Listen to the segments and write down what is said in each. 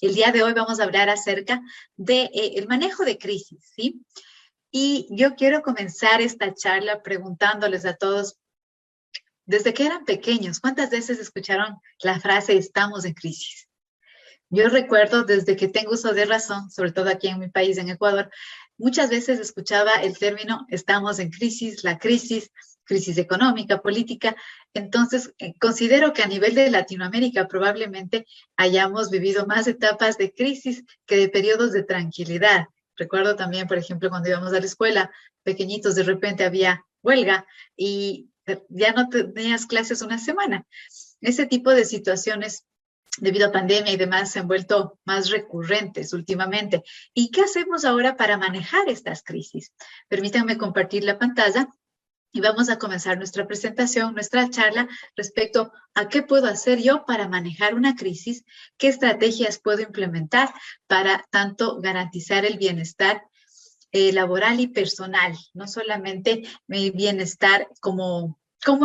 El día de hoy vamos a hablar acerca de el manejo de crisis, ¿sí? Y yo quiero comenzar esta charla preguntándoles a todos, desde que eran pequeños, ¿cuántas veces escucharon la frase estamos en crisis? Yo recuerdo desde que tengo uso de razón, sobre todo aquí en mi país, en Ecuador, muchas veces escuchaba el término estamos en crisis, la crisis económica, política. Entonces, considero que a nivel de Latinoamérica probablemente hayamos vivido más etapas de crisis que de periodos de tranquilidad. Recuerdo también, por ejemplo, cuando íbamos a la escuela, pequeñitos, de repente había huelga y ya no tenías clases una semana. Ese tipo de situaciones debido a pandemia y demás, se han vuelto más recurrentes últimamente. ¿Y qué hacemos ahora para manejar estas crisis? Permítanme compartir la pantalla y vamos a comenzar nuestra presentación, nuestra charla respecto a qué puedo hacer yo para manejar una crisis, qué estrategias puedo implementar para tanto garantizar el bienestar laboral y personal, no solamente mi bienestar como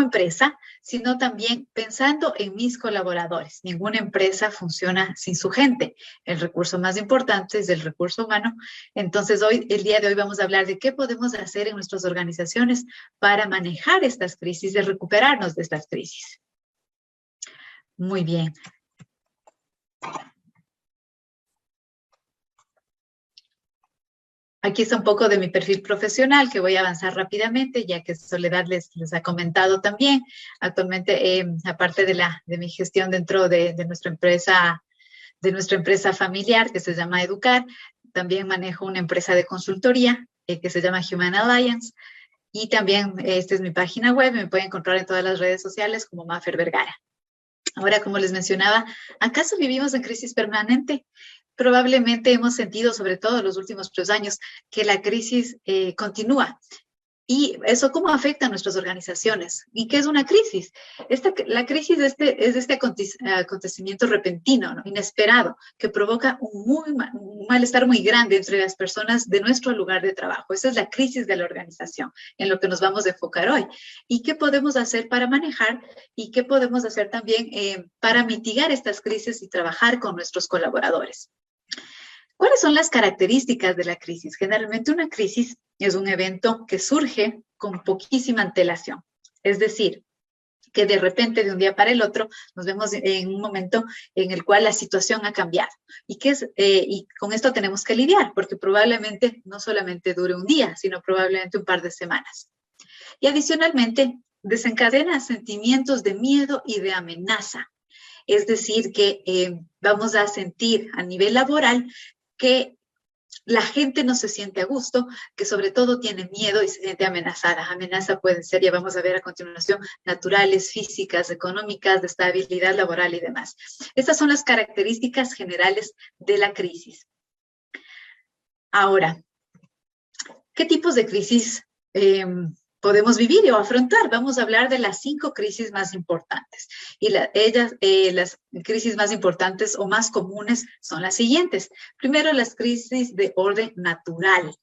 empresa, sino también pensando en mis colaboradores. Ninguna empresa funciona sin su gente. El recurso más importante es el recurso humano. Entonces, el día de hoy vamos a hablar de qué podemos hacer en nuestras organizaciones para manejar estas crisis, de recuperarnos de estas crisis. Muy bien. Aquí está un poco de mi perfil profesional que voy a avanzar rápidamente, ya que Soledad les ha comentado también. Actualmente, aparte de mi gestión dentro de nuestra empresa familiar que se llama Educar, también manejo una empresa de consultoría que se llama Human Alliance. Y también esta es mi página web, me pueden encontrar en todas las redes sociales como Mafer Vergara. Ahora, como les mencionaba, ¿acaso vivimos en crisis permanente? Probablemente hemos sentido, sobre todo en los últimos 3 años, que la crisis continúa. ¿Y eso cómo afecta a nuestras organizaciones? ¿Y qué es una crisis? La crisis es este acontecimiento repentino, ¿no? Inesperado, que provoca un malestar muy grande entre las personas de nuestro lugar de trabajo. Esa es la crisis de la organización, en lo que nos vamos a enfocar hoy. ¿Y qué podemos hacer para manejar? ¿Y qué podemos hacer también para mitigar estas crisis y trabajar con nuestros colaboradores? ¿Cuáles son las características de la crisis? Generalmente una crisis es un evento que surge con poquísima antelación. Es decir, que de repente, de un día para el otro, nos vemos en un momento en el cual la situación ha cambiado. Y con esto tenemos que lidiar, porque probablemente no solamente dure un día, sino probablemente un par de semanas. Y adicionalmente, desencadena sentimientos de miedo y de amenaza. Es decir, que vamos a sentir a nivel laboral que la gente no se siente a gusto, que sobre todo tiene miedo y se siente amenazada. Amenaza pueden ser, ya vamos a ver a continuación, naturales, físicas, económicas, de estabilidad laboral y demás. Estas son las características generales de la crisis. Ahora, ¿qué tipos de crisis podemos vivir o afrontar? Vamos a hablar de las 5 crisis más importantes. Y las crisis más importantes o más comunes son las siguientes. Primero, las crisis de orden natural.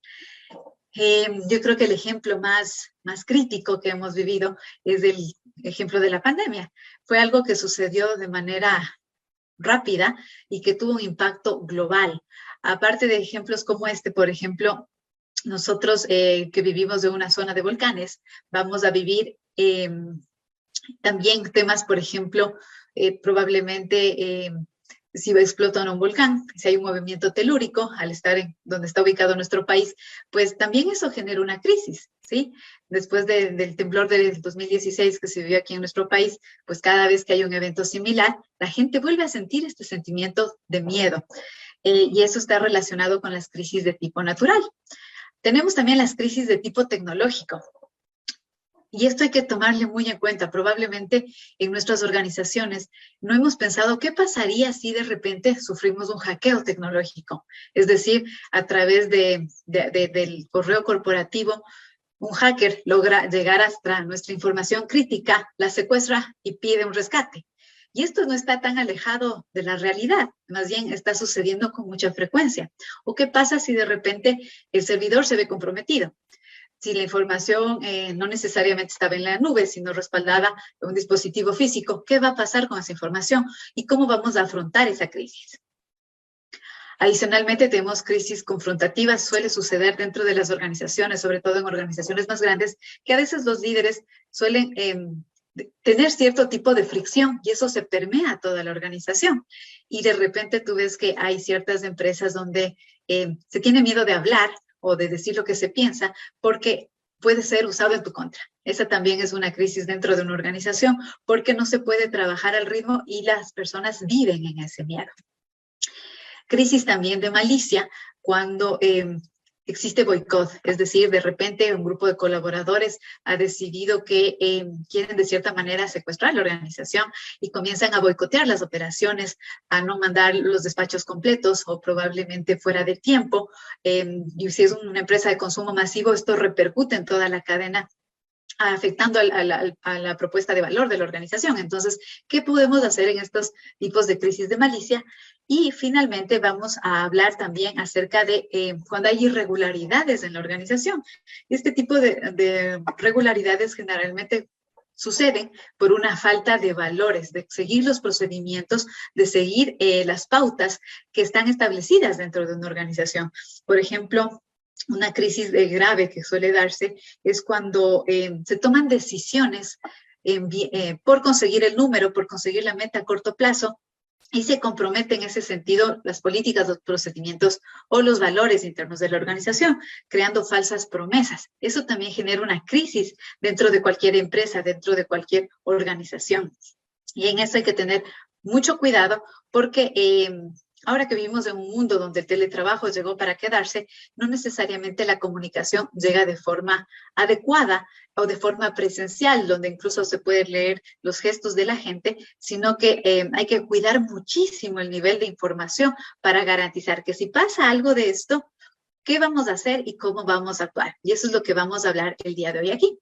Yo creo que el ejemplo más crítico que hemos vivido es el ejemplo de la pandemia. Fue algo que sucedió de manera rápida y que tuvo un impacto global. Aparte de ejemplos como este, por ejemplo, nosotros que vivimos de una zona de volcanes, vamos a vivir también temas, por ejemplo, probablemente si explota un volcán, si hay un movimiento telúrico, al estar donde está ubicado nuestro país, pues también eso genera una crisis, ¿sí? Después del temblor del 2016 que se vivió aquí en nuestro país, pues cada vez que hay un evento similar, la gente vuelve a sentir este sentimiento de miedo. Y eso está relacionado con las crisis de tipo natural. Tenemos también las crisis de tipo tecnológico. Y esto hay que tomarle muy en cuenta. Probablemente en nuestras organizaciones no hemos pensado qué pasaría si de repente sufrimos un hackeo tecnológico. Es decir, a través del correo corporativo, un hacker logra llegar hasta nuestra información crítica, la secuestra y pide un rescate. Y esto no está tan alejado de la realidad, más bien está sucediendo con mucha frecuencia. ¿O qué pasa si de repente el servidor se ve comprometido? Si la información no necesariamente estaba en la nube, sino respaldada en un dispositivo físico, ¿qué va a pasar con esa información? ¿Y cómo vamos a afrontar esa crisis? Adicionalmente, tenemos crisis confrontativas, suele suceder dentro de las organizaciones, sobre todo en organizaciones más grandes, que a veces los líderes suelen tener cierto tipo de fricción y eso se permea a toda la organización. Y de repente tú ves que hay ciertas empresas donde se tiene miedo de hablar o de decir lo que se piensa porque puede ser usado en tu contra. Esa también es una crisis dentro de una organización porque no se puede trabajar al ritmo y las personas viven en ese miedo. Crisis también de malicia cuando existe boicot, es decir, de repente un grupo de colaboradores ha decidido que quieren de cierta manera secuestrar la organización y comienzan a boicotear las operaciones, a no mandar los despachos completos o probablemente fuera de tiempo. Y si es una empresa de consumo masivo, esto repercute en toda la cadena, afectando a la propuesta de valor de la organización. Entonces, ¿qué podemos hacer en estos tipos de crisis de malicia? Y finalmente vamos a hablar también acerca de cuando hay irregularidades en la organización. Este tipo de regularidades generalmente suceden por una falta de valores, de seguir los procedimientos, de seguir las pautas que están establecidas dentro de una organización. Por ejemplo, una crisis grave que suele darse es cuando se toman decisiones por conseguir el número, por conseguir la meta a corto plazo, y se comprometen en ese sentido las políticas, los procedimientos o los valores internos de la organización, creando falsas promesas. Eso también genera una crisis dentro de cualquier empresa, dentro de cualquier organización. Y en eso hay que tener mucho cuidado porque ahora que vivimos en un mundo donde el teletrabajo llegó para quedarse, no necesariamente la comunicación llega de forma adecuada o de forma presencial, donde incluso se pueden leer los gestos de la gente, sino que hay que cuidar muchísimo el nivel de información para garantizar que si pasa algo de esto, ¿qué vamos a hacer y cómo vamos a actuar? Y eso es lo que vamos a hablar el día de hoy aquí.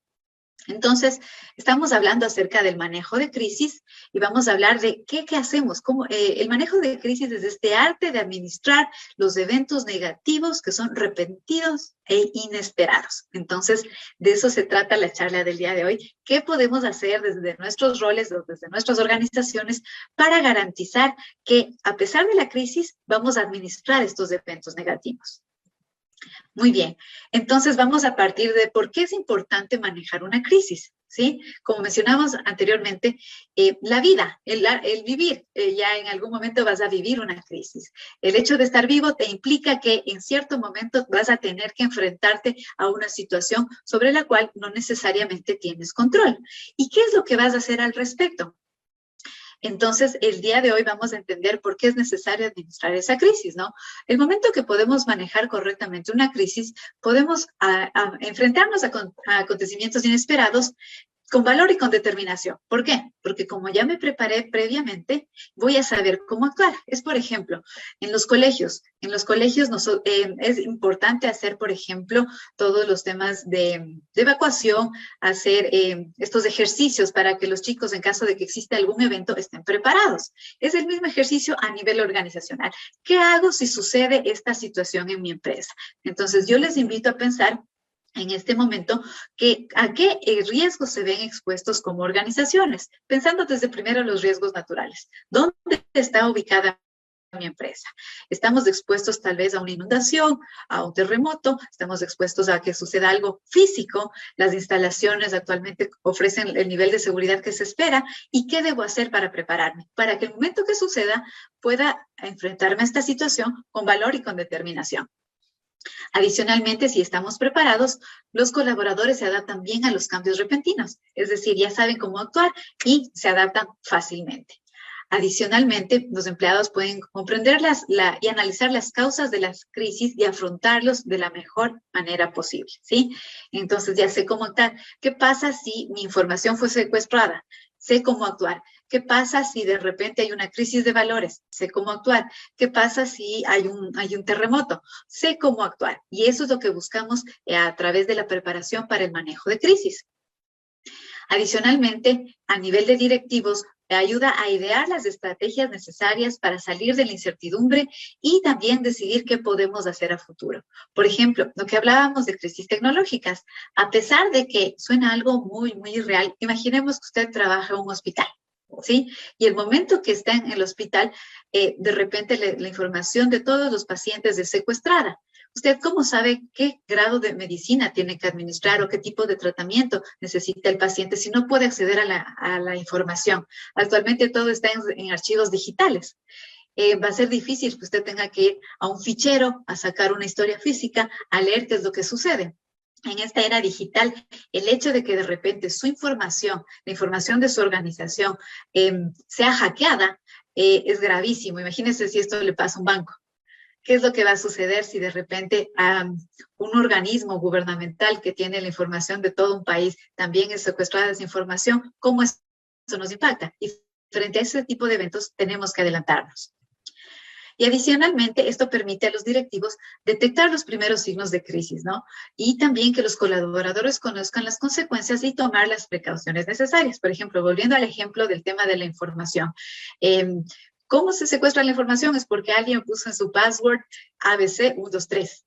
Entonces, estamos hablando acerca del manejo de crisis y vamos a hablar de qué hacemos. El manejo de crisis es este arte de administrar los eventos negativos que son repentinos e inesperados. Entonces, de eso se trata la charla del día de hoy. ¿Qué podemos hacer desde nuestros roles, desde nuestras organizaciones para garantizar que a pesar de la crisis vamos a administrar estos eventos negativos? Muy bien, entonces vamos a partir de por qué es importante manejar una crisis, ¿sí? Como mencionamos anteriormente, la vida, el vivir, ya en algún momento vas a vivir una crisis. El hecho de estar vivo te implica que en cierto momento vas a tener que enfrentarte a una situación sobre la cual no necesariamente tienes control. ¿Y qué es lo que vas a hacer al respecto? Entonces, el día de hoy vamos a entender por qué es necesario administrar esa crisis, ¿no? El momento que podemos manejar correctamente una crisis, podemos enfrentarnos a acontecimientos inesperados con valor y con determinación. ¿Por qué? Porque como ya me preparé previamente, voy a saber cómo actuar. Es, por ejemplo, en los colegios. En los colegios es importante hacer, por ejemplo, todos los temas de evacuación, hacer estos ejercicios para que los chicos, en caso de que exista algún evento, estén preparados. Es el mismo ejercicio a nivel organizacional. ¿Qué hago si sucede esta situación en mi empresa? Entonces, yo les invito a pensar en este momento, a qué riesgos se ven expuestos como organizaciones, pensando desde primero los riesgos naturales. ¿Dónde está ubicada mi empresa? Estamos expuestos tal vez a una inundación, a un terremoto, estamos expuestos a que suceda algo físico, las instalaciones actualmente ofrecen el nivel de seguridad que se espera, ¿y qué debo hacer para prepararme? Para que el momento que suceda pueda enfrentarme a esta situación con valor y con determinación. Adicionalmente, si estamos preparados, los colaboradores se adaptan bien a los cambios repentinos, es decir, ya saben cómo actuar y se adaptan fácilmente. Adicionalmente, los empleados pueden comprender y analizar las causas de las crisis y afrontarlos de la mejor manera posible, ¿sí? Entonces, ya sé cómo actuar. ¿Qué pasa si mi información fue secuestrada? Sé cómo actuar. ¿Qué pasa si de repente hay una crisis de valores? Sé cómo actuar. ¿Qué pasa si hay un terremoto? Sé cómo actuar. Y eso es lo que buscamos a través de la preparación para el manejo de crisis. Adicionalmente, a nivel de directivos, ayuda a idear las estrategias necesarias para salir de la incertidumbre y también decidir qué podemos hacer a futuro. Por ejemplo, lo que hablábamos de crisis tecnológicas, a pesar de que suena algo muy, muy irreal, imaginemos que usted trabaja en un hospital ¿sí? Y el momento que están en el hospital, de repente la información de todos los pacientes es secuestrada. ¿Usted cómo sabe qué grado de medicina tiene que administrar o qué tipo de tratamiento necesita el paciente si no puede acceder a la información? Actualmente todo está en archivos digitales. Va a ser difícil que usted tenga que ir a un fichero a sacar una historia física, a leer qué es lo que sucede. En esta era digital, el hecho de que de repente su información, la información de su organización, sea hackeada, es gravísimo. Imagínense si esto le pasa a un banco. ¿Qué es lo que va a suceder si de repente un organismo gubernamental que tiene la información de todo un país también es secuestrada esa información? ¿Cómo eso nos impacta? Y frente a ese tipo de eventos tenemos que adelantarnos. Y adicionalmente, esto permite a los directivos detectar los primeros signos de crisis, ¿no? Y también que los colaboradores conozcan las consecuencias y tomar las precauciones necesarias. Por ejemplo, volviendo al ejemplo del tema de la información. ¿Cómo se secuestra la información? Es porque alguien puso en su password ABC123.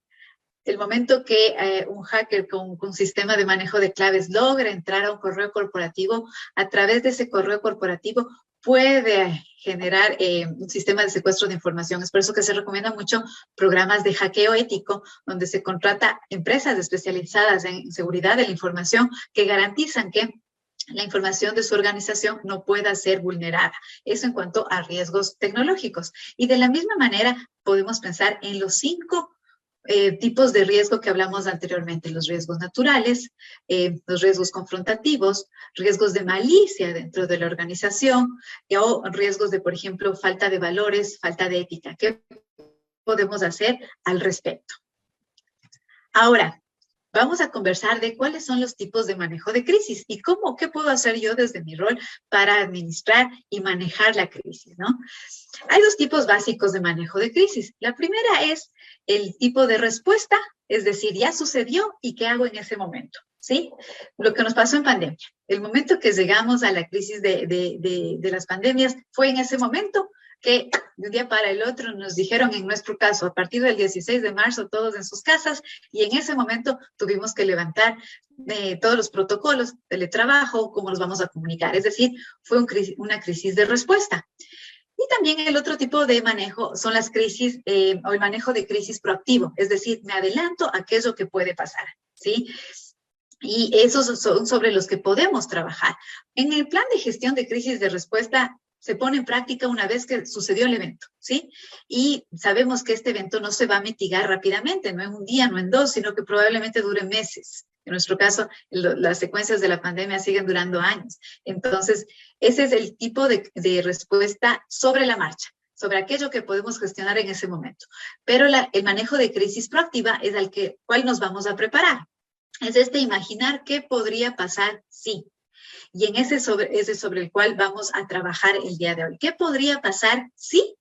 El momento que un hacker con un sistema de manejo de claves logra entrar a un correo corporativo, a través de ese correo corporativo puede generar un sistema de secuestro de información. Es por eso que se recomiendan mucho programas de hackeo ético, donde se contrata empresas especializadas en seguridad de la información que garantizan que la información de su organización no pueda ser vulnerada. Eso en cuanto a riesgos tecnológicos. Y de la misma manera podemos pensar en los 5 tipos de riesgo que hablamos anteriormente, los riesgos naturales, los riesgos confrontativos, riesgos de malicia dentro de la organización o riesgos de, por ejemplo, falta de valores, falta de ética. ¿Qué podemos hacer al respecto? Ahora, vamos a conversar de cuáles son los tipos de manejo de crisis y qué puedo hacer yo desde mi rol para administrar y manejar la crisis, ¿no? Hay 2 tipos básicos de manejo de crisis. La primera es el tipo de respuesta, es decir, ya sucedió y qué hago en ese momento, ¿sí? Lo que nos pasó en pandemia. El momento que llegamos a la crisis de las pandemias fue en ese momento que de un día para el otro nos dijeron, en nuestro caso, a partir del 16 de marzo, todos en sus casas, y en ese momento tuvimos que levantar todos los protocolos, teletrabajo, cómo nos vamos a comunicar. Es decir, fue una crisis de respuesta. Y también el otro tipo de manejo son las crisis o el manejo de crisis proactivo, es decir, me adelanto a qué es lo que puede pasar, ¿sí? Y esos son sobre los que podemos trabajar. En el plan de gestión de crisis de respuesta se pone en práctica una vez que sucedió el evento, ¿sí? Y sabemos que este evento no se va a mitigar rápidamente, no en un día, no en 2, sino que probablemente dure meses. En nuestro caso, las secuencias de la pandemia siguen durando años. Entonces, ese es el tipo de respuesta sobre la marcha, sobre aquello que podemos gestionar en ese momento. Pero el manejo de crisis proactiva es al cual nos vamos a preparar. Es imaginar qué podría pasar si. Y en ese sobre el cual vamos a trabajar el día de hoy. ¿Qué podría pasar si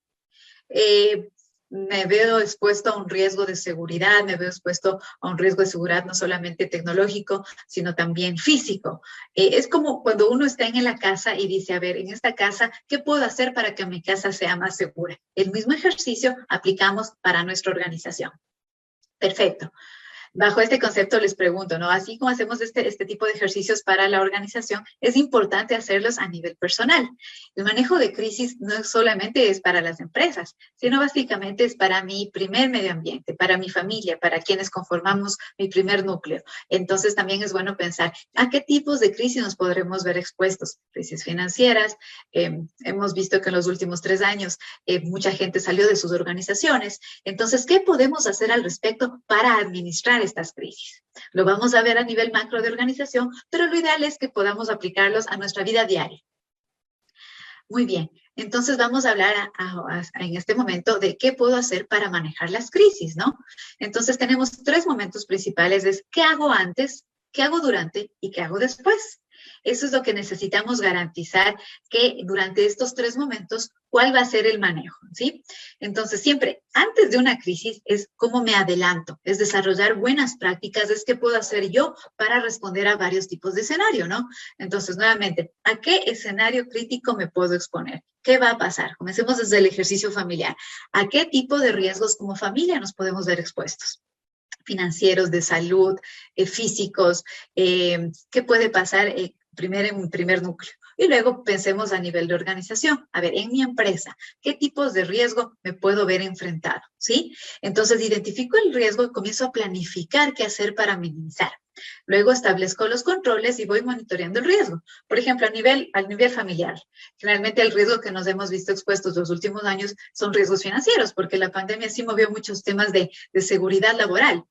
me veo expuesto a un riesgo de seguridad, me veo expuesto a un riesgo de seguridad no solamente tecnológico, sino también físico? Es como cuando uno está en la casa y dice, a ver, en esta casa, ¿qué puedo hacer para que mi casa sea más segura? El mismo ejercicio aplicamos para nuestra organización. Perfecto. Bajo este concepto les pregunto, ¿no? Así como hacemos este tipo de ejercicios para la organización, es importante hacerlos a nivel personal. El manejo de crisis no solamente es para las empresas, sino básicamente es para mi primer medio ambiente, para mi familia, para quienes conformamos mi primer núcleo. Entonces también es bueno pensar a qué tipos de crisis nos podremos ver expuestos. Crisis financieras, hemos visto que en los últimos 3 años mucha gente salió de sus organizaciones. Entonces, ¿qué podemos hacer al respecto para administrar estas crisis? Lo vamos a ver a nivel macro de organización, pero lo ideal es que podamos aplicarlos a nuestra vida diaria. Muy bien, entonces vamos a hablar en este momento de qué puedo hacer para manejar las crisis, ¿no? Entonces tenemos 3 momentos principales, es qué hago antes, qué hago durante y qué hago después. Eso es lo que necesitamos garantizar, que durante estos 3 momentos, ¿cuál va a ser el manejo? ¿Sí? Entonces, siempre antes de una crisis es cómo me adelanto, es desarrollar buenas prácticas, es qué puedo hacer yo para responder a varios tipos de escenario, ¿no? Entonces, nuevamente, ¿a qué escenario crítico me puedo exponer? ¿Qué va a pasar? Comencemos desde el ejercicio familiar. ¿A qué tipo de riesgos como familia nos podemos ver expuestos? Financieros, de salud, físicos, ¿qué puede pasar en un primer núcleo? Y luego pensemos a nivel de organización. A ver, en mi empresa, ¿qué tipos de riesgo me puedo ver enfrentado? ¿Sí? Entonces, identifico el riesgo y comienzo a planificar qué hacer para minimizar. Luego establezco los controles y voy monitoreando el riesgo. Por ejemplo, a nivel familiar. Generalmente el riesgo que nos hemos visto expuestos los últimos años son riesgos financieros, porque la pandemia sí movió muchos temas de seguridad laboral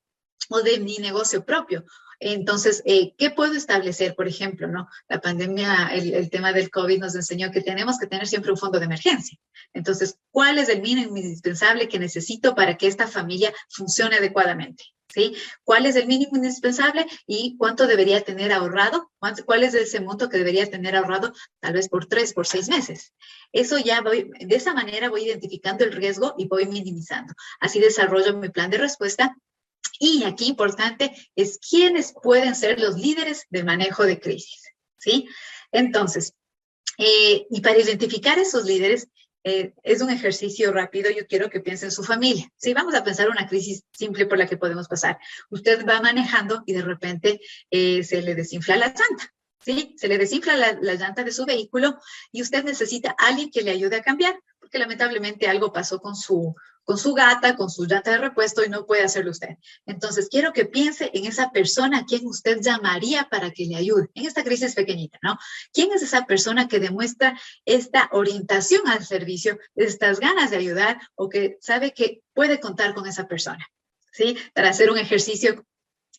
o de mi negocio propio. Entonces, ¿qué puedo establecer? Por ejemplo, ¿no? La pandemia, el tema del COVID nos enseñó que tenemos que tener siempre un fondo de emergencia. Entonces, ¿cuál es el mínimo indispensable que necesito para que esta familia funcione adecuadamente? ¿Sí? ¿Cuál es el mínimo indispensable y cuánto debería tener ahorrado? ¿Cuál es ese monto que debería tener ahorrado tal vez por 3, por 6 meses? Eso ya de esa manera voy identificando el riesgo y voy minimizando. Así desarrollo mi plan de respuesta. Y aquí importante es quiénes pueden ser los líderes de manejo de crisis, ¿sí? Entonces, y para identificar esos líderes, es un ejercicio rápido. Yo quiero que piense en su familia. Sí, vamos a pensar una crisis simple por la que podemos pasar. Usted va manejando y de repente se le desinfla la llanta. ¿Sí? Se le desinfla la llanta de su vehículo y usted necesita a alguien que le ayude a cambiar, porque lamentablemente algo pasó con su gata, con su llanta de repuesto y no puede hacerlo usted. Entonces, quiero que piense en esa persona a quien usted llamaría para que le ayude en esta crisis pequeñita, ¿no? ¿Quién es esa persona que demuestra esta orientación al servicio, estas ganas de ayudar o que sabe que puede contar con esa persona? ¿Sí? Para hacer un ejercicio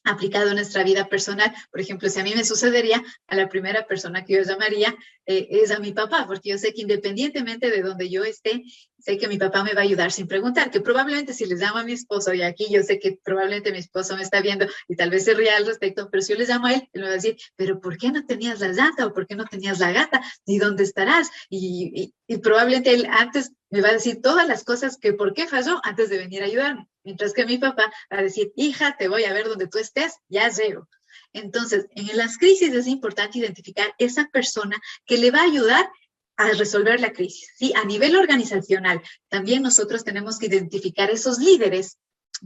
aplicado en nuestra vida personal. Por ejemplo, si a mí me sucedería, a la primera persona que yo llamaría es a mi papá, porque yo sé que independientemente de donde yo esté, sé que mi papá me va a ayudar sin preguntar, que probablemente si les llamo a mi esposo, y aquí yo sé que probablemente mi esposo me está viendo y tal vez se ría al respecto, pero si yo les llamo a él, él me va a decir, pero ¿por qué no tenías la llanta o por qué no tenías la gata? ¿Y dónde estarás? Y probablemente él antes me va a decir todas las cosas que por qué falló antes de venir a ayudarme. Mientras que mi papá va a decir, hija, te voy a ver donde tú estés, ya llego. Entonces, en las crisis es importante identificar esa persona que le va a ayudar a resolver la crisis. ¿Sí? A nivel organizacional, también nosotros tenemos que identificar esos líderes,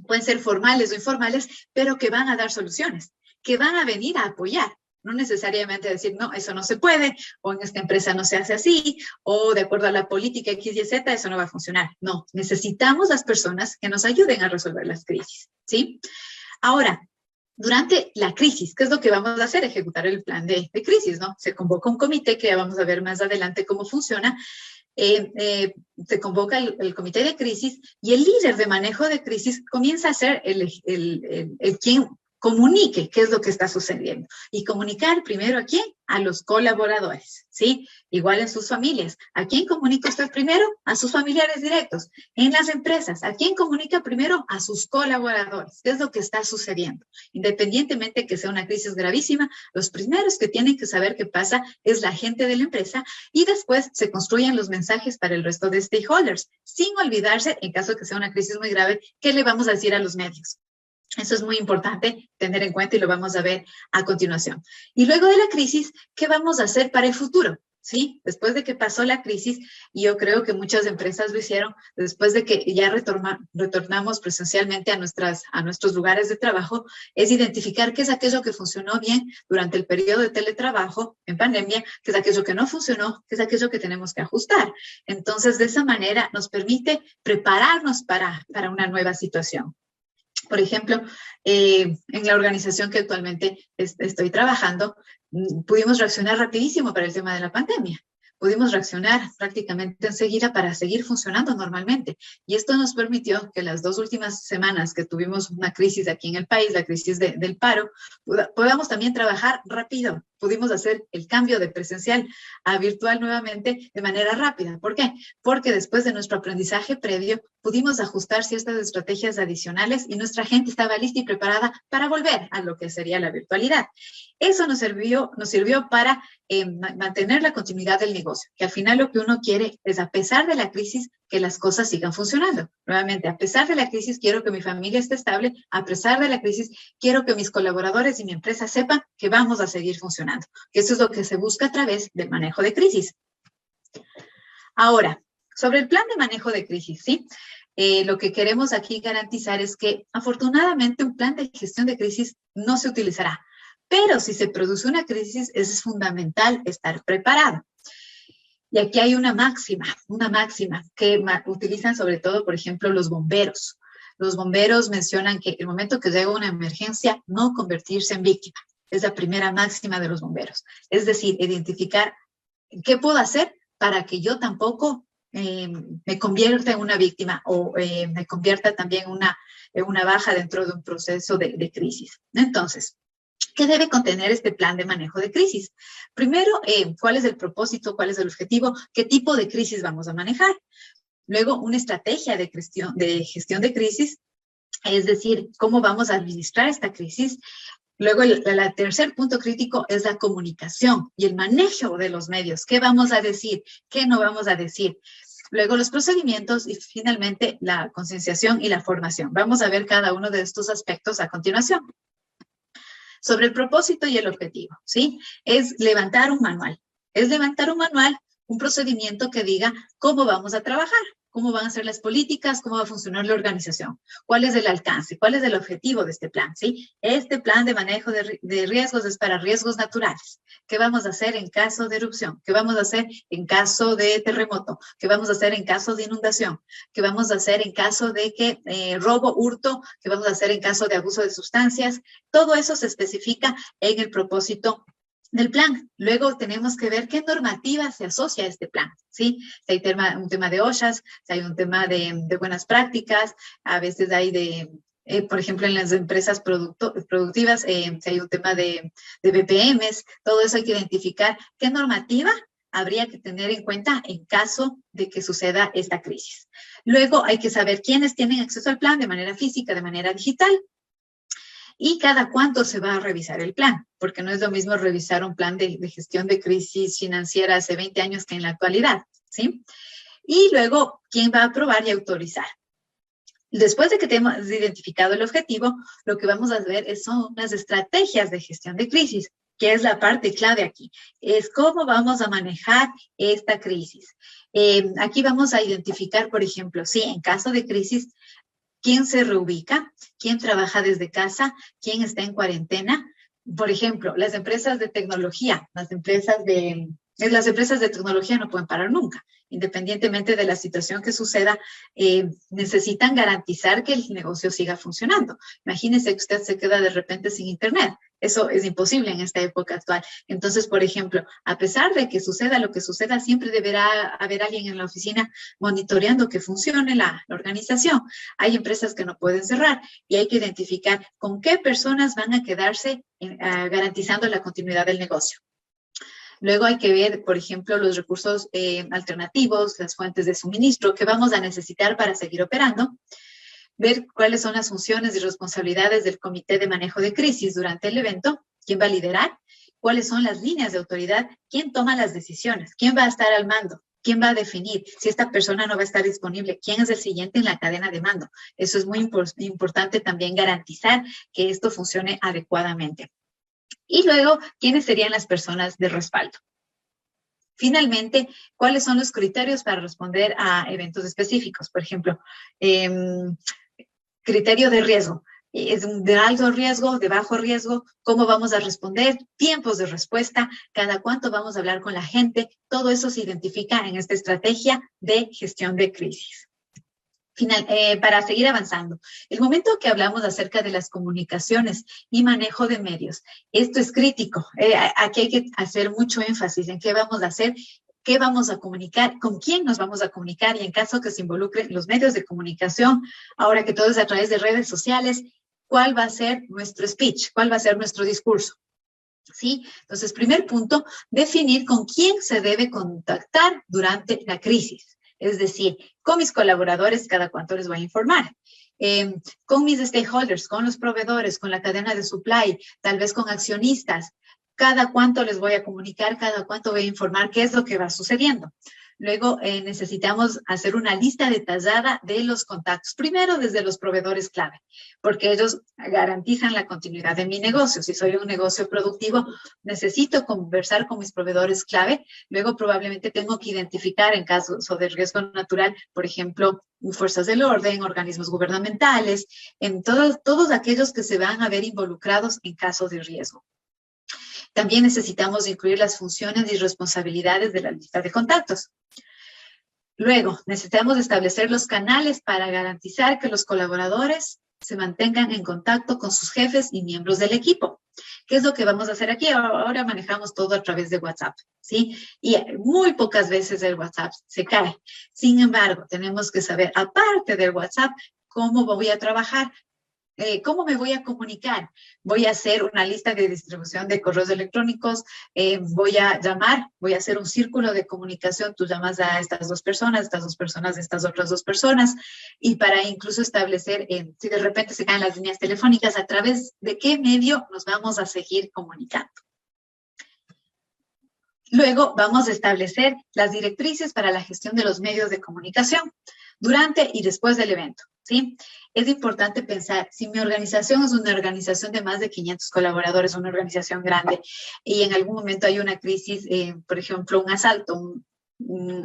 pueden ser formales o informales, pero que van a dar soluciones, que van a venir a apoyar. No necesariamente decir, no, eso no se puede, o en esta empresa no se hace así, o de acuerdo a la política X y Z, eso no va a funcionar. No, necesitamos las personas que nos ayuden a resolver las crisis, ¿sí? Ahora, durante la crisis, ¿qué es lo que vamos a hacer? Ejecutar el plan de crisis, ¿no? Se convoca un comité, que ya vamos a ver más adelante cómo funciona. Se convoca el comité de crisis y el líder de manejo de crisis comienza a ser el quien comunique qué es lo que está sucediendo. Y comunicar primero a quién, a los colaboradores, ¿sí? Igual en sus familias. ¿A quién comunica usted primero? A sus familiares directos. En las empresas, ¿a quién comunica primero? A sus colaboradores. ¿Qué es lo que está sucediendo? Independientemente que sea una crisis gravísima, los primeros que tienen que saber qué pasa es la gente de la empresa y después se construyen los mensajes para el resto de stakeholders, sin olvidarse, en caso de que sea una crisis muy grave, ¿qué le vamos a decir a los medios? Eso es muy importante tener en cuenta y lo vamos a ver a continuación. Y luego de la crisis, ¿qué vamos a hacer para el futuro? ¿Sí? Después de que pasó la crisis, y yo creo que muchas empresas lo hicieron, después de que ya retornamos presencialmente a nuestros lugares de trabajo, es identificar qué es aquello que funcionó bien durante el periodo de teletrabajo en pandemia, qué es aquello que no funcionó, qué es aquello que tenemos que ajustar. Entonces, de esa manera nos permite prepararnos para una nueva situación. Por ejemplo, en la organización que actualmente estoy trabajando, pudimos reaccionar rapidísimo para el tema de la pandemia. Pudimos reaccionar prácticamente enseguida para seguir funcionando normalmente. Y esto nos permitió que las 2 últimas semanas que tuvimos una crisis aquí en el país, la crisis del paro, podamos también trabajar rápido. Pudimos hacer el cambio de presencial a virtual nuevamente de manera rápida. ¿Por qué? Porque después de nuestro aprendizaje previo, pudimos ajustar ciertas estrategias adicionales y nuestra gente estaba lista y preparada para volver a lo que sería la virtualidad. Eso nos sirvió para mantener la continuidad del negocio, que al final lo que uno quiere es, a pesar de la crisis, que las cosas sigan funcionando. Nuevamente, a pesar de la crisis, quiero que mi familia esté estable, a pesar de la crisis, quiero que mis colaboradores y mi empresa sepan que vamos a seguir funcionando, que eso es lo que se busca a través del manejo de crisis. Ahora, sobre el plan de manejo de crisis, ¿sí? Lo que queremos aquí garantizar es que, afortunadamente, un plan de gestión de crisis no se utilizará. Pero si se produce una crisis, es fundamental estar preparado, Y aquí hay una máxima que utilizan sobre todo, por ejemplo, los bomberos. Los bomberos mencionan que el momento que llega una emergencia, no convertirse en víctima. Es la primera máxima de los bomberos. Es decir, identificar qué puedo hacer para que yo tampoco me convierta en una víctima o me convierta también en una baja dentro de un proceso de crisis. Entonces, ¿qué debe contener este plan de manejo de crisis? Primero, ¿cuál es el propósito? ¿Cuál es el objetivo? ¿Qué tipo de crisis vamos a manejar? Luego, una estrategia de gestión de crisis, es decir, cómo vamos a administrar esta crisis. Luego, el tercer punto crítico es la comunicación y el manejo de los medios. ¿Qué vamos a decir? ¿Qué no vamos a decir? Luego, los procedimientos y finalmente la concienciación y la formación. Vamos a ver cada uno de estos aspectos a continuación. Sobre el propósito y el objetivo, ¿sí? Es levantar un manual. Es levantar un manual, un procedimiento que diga cómo vamos a trabajar, cómo van a ser las políticas, cómo va a funcionar la organización, cuál es el alcance, cuál es el objetivo de este plan, ¿sí? Este plan de manejo de riesgos es para riesgos naturales. ¿Qué vamos a hacer en caso de erupción? ¿Qué vamos a hacer en caso de terremoto? ¿Qué vamos a hacer en caso de inundación? ¿Qué vamos a hacer en caso de que robo, hurto? ¿Qué vamos a hacer en caso de abuso de sustancias? Todo eso se especifica en el propósito del plan. Luego tenemos que ver qué normativa se asocia a este plan, ¿sí? Si hay un tema de OSHAs, si hay un tema de buenas prácticas, a veces hay por ejemplo, en las empresas productivas, si hay un tema de BPMs, todo eso hay que identificar qué normativa habría que tener en cuenta en caso de que suceda esta crisis. Luego hay que saber quiénes tienen acceso al plan de manera física, de manera digital. Y cada cuánto se va a revisar el plan, porque no es lo mismo revisar un plan de gestión de crisis financiera hace 20 años que en la actualidad, ¿sí? Y luego, ¿quién va a aprobar y autorizar? Después de que tenemos identificado el objetivo, lo que vamos a ver son las estrategias de gestión de crisis, que es la parte clave aquí, es cómo vamos a manejar esta crisis. Aquí vamos a identificar, por ejemplo, sí, en caso de crisis, quién se reubica, quién trabaja desde casa, quién está en cuarentena. Por ejemplo, las empresas de tecnología, las empresas de tecnología no pueden parar nunca, independientemente de la situación que suceda, necesitan garantizar que el negocio siga funcionando. Imagínese que usted se queda de repente sin internet. Eso es imposible en esta época actual. Entonces, por ejemplo, a pesar de que suceda lo que suceda, siempre deberá haber alguien en la oficina monitoreando que funcione la organización. Hay empresas que no pueden cerrar y hay que identificar con qué personas van a quedarse garantizando la continuidad del negocio. Luego hay que ver, por ejemplo, los recursos alternativos, las fuentes de suministro que vamos a necesitar para seguir operando. Ver cuáles son las funciones y responsabilidades del Comité de Manejo de Crisis durante el evento, quién va a liderar, cuáles son las líneas de autoridad, quién toma las decisiones, quién va a estar al mando, quién va a definir si esta persona no va a estar disponible, quién es el siguiente en la cadena de mando. Eso es muy importante también garantizar que esto funcione adecuadamente. Y luego, ¿quiénes serían las personas de respaldo? Finalmente, ¿cuáles son los criterios para responder a eventos específicos? Por ejemplo, criterio de riesgo. ¿Es de alto riesgo, de bajo riesgo? ¿Cómo vamos a responder? Tiempos de respuesta, cada cuánto vamos a hablar con la gente. Todo eso se identifica en esta estrategia de gestión de crisis. Para seguir avanzando, el momento que hablamos acerca de las comunicaciones y manejo de medios, esto es crítico. Aquí hay que hacer mucho énfasis en qué vamos a hacer, qué vamos a comunicar, con quién nos vamos a comunicar y en caso que se involucren los medios de comunicación, ahora que todo es a través de redes sociales, ¿cuál va a ser nuestro speech? ¿Cuál va a ser nuestro discurso? ¿Sí? Entonces, primer punto, definir con quién se debe contactar durante la crisis. Es decir, con mis colaboradores, cada cuánto les voy a informar. Con mis stakeholders, con los proveedores, con la cadena de supply, tal vez con accionistas, cada cuánto les voy a comunicar, cada cuánto voy a informar qué es lo que va sucediendo. Luego necesitamos hacer una lista detallada de los contactos. Primero desde los proveedores clave, porque ellos garantizan la continuidad de mi negocio. Si soy un negocio productivo, necesito conversar con mis proveedores clave. Luego probablemente tengo que identificar en caso de riesgo natural, por ejemplo, fuerzas del orden, organismos gubernamentales, en todos aquellos que se van a ver involucrados en caso de riesgo. También necesitamos incluir las funciones y responsabilidades de la lista de contactos. Luego, necesitamos establecer los canales para garantizar que los colaboradores se mantengan en contacto con sus jefes y miembros del equipo. ¿Qué es lo que vamos a hacer aquí? Ahora manejamos todo a través de WhatsApp, ¿sí? Y muy pocas veces el WhatsApp se cae. Sin embargo, tenemos que saber, aparte del WhatsApp, cómo voy a trabajar. ¿Cómo me voy a comunicar? Voy a hacer una lista de distribución de correos electrónicos, voy a llamar, voy a hacer un círculo de comunicación, tú llamas a estas dos personas, de estas otras dos personas, y para incluso establecer, si de repente se caen las líneas telefónicas, a través de qué medio nos vamos a seguir comunicando. Luego vamos a establecer las directrices para la gestión de los medios de comunicación durante y después del evento, ¿sí? Es importante pensar, si mi organización es una organización de más de 500 colaboradores, una organización grande, y en algún momento hay una crisis, por ejemplo, un asalto,